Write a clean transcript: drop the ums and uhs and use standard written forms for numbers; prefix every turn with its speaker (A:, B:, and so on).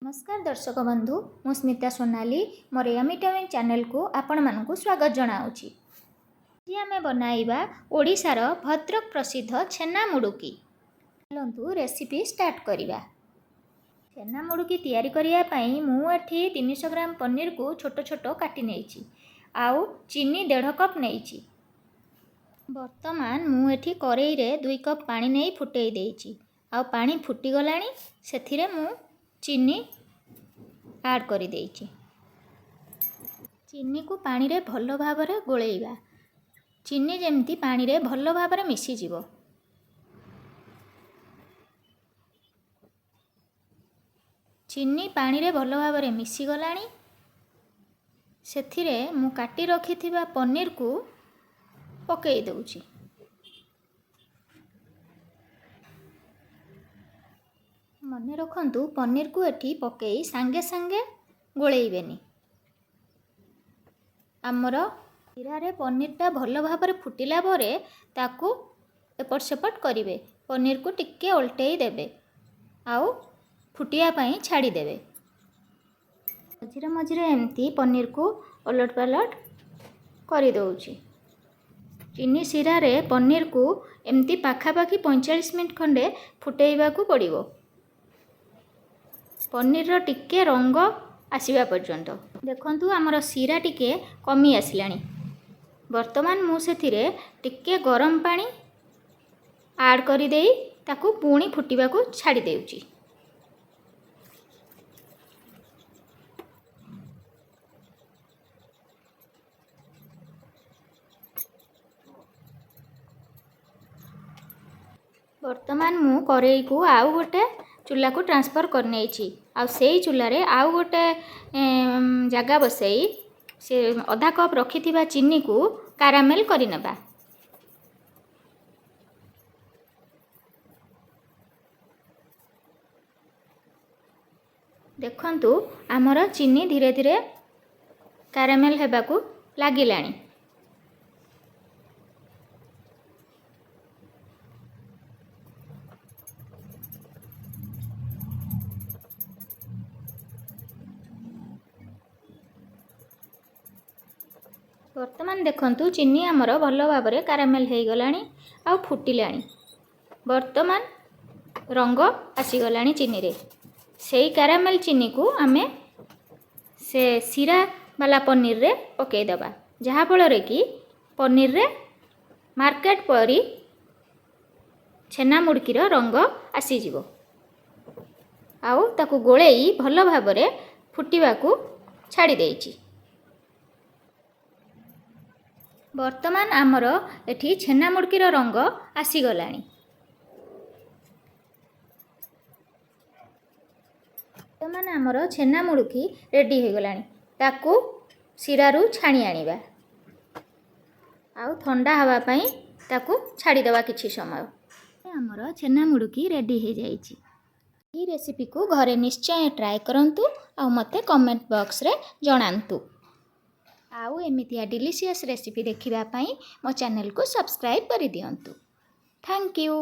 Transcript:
A: नमस्कार दर्शक बंधु मु स्मिता सोनाली मोर यमी टाइम चैनल को आपण मानकु स्वागत जनाऊँगी। आज आमे बनाइबा ओडिशार भद्रक प्रसिद्ध छेना मुडुकी। चलंतु रेसिपी स्टार्ट करिबा। छेना मुडुकी तैयारी करिया पई मु एठी 300 ग्राम पनीर को छोट छोट काटी नेइछि। आउ चीनी 1.5 कप नेइछि। वर्तमान मु एठी करेई रे 2 कप पानी नै फुटेई देइछि। आउ पानी फुटी गलानी सेथिरे मु चीनी ऐड करी देइछि। चीनी को पानी रे भलो भाबरे गोलेइबा। चीनी जेमती पानी रे भलो भाबरे मिसी जिवो। चीनी पानी रे भलो भाबरे मिसी गलानी सेथिरे मु काटी रखिथिबा पनीर को पकेई दउछि। मने रखंतु पनीर को एठी पकेई सांगे सांगे गोलेइबेनी। आमर सिरारे पनीरटा भलो भाबरे फुटिला परे ताकू एपट सेपट करिवे। पनीर को टिक्के ओल्टेई देबे आउ फुटिया पई छाड़ी देबे। मझिरे मझिरे एमती पनीर को ओलट पालट करि दउछि। चीनी सिरारे पनीर को एमती पाखापाखी 45 मिनिट खंडे फुटेइबा को पड़िबो। पनीर रो टिके रंग आसीबा पर्यंत देखंतु आमर सिरा टिके कमी आसिलानी। वर्तमान मु सेथिरे टिके गरम पानी ऐड करि देई ताकू पुणी फुटिबा को छाड़ी देउची। वर्तमान मु करेई को आउ गोटे चूल्हा को ट्रांसफर कर नेइछि। आ सेई चूल्हा रे आउ गोटे जगह बसई से आधा कप रखिथिबा चीनी को कैरामेल करि नेबा। देखंतु आमर चीनी धीरे धीरे कैरामेल हेबा को लागिलानी। वर्तमान देखंतु चीनी आमर भलो भाबरे कैरामेल हेई गलानी आ फुटिलानी। वर्तमान रंग आसी गलानी चीनी रे। सेई कैरामेल चीनी को आमे से सिरा वाला पनीर रे पकेई दबा। जहा फल रे कि पनीर रे मार्केट परी छेना मुडकीर रंग आसी जिवो। आउ ताकू गोलेई भलो भाबरे फुटिबा को छाड़ी देइछि। वर्तमान आमर एठी छेना मुडकीर रंग आसी गलानी। वर्तमान आमर छेना मुडकी रेडी हो गलानी। ताकू सिरारू छाणी आनिबा। आउ ठंडा हवा पई ताकू छाड़ी देवा किछि समय। आमर छेना मुडकी रेडी हो जाइछि। ई रेसिपी को घरे निश्चय ट्राई करंतु आ मते कमेंट बॉक्स रे जणांतु। आउ एमितिया डिलीशियस रेसिपी देखिबा पई मो चैनल को सब्सक्राइब करि दियंतु। Thank you.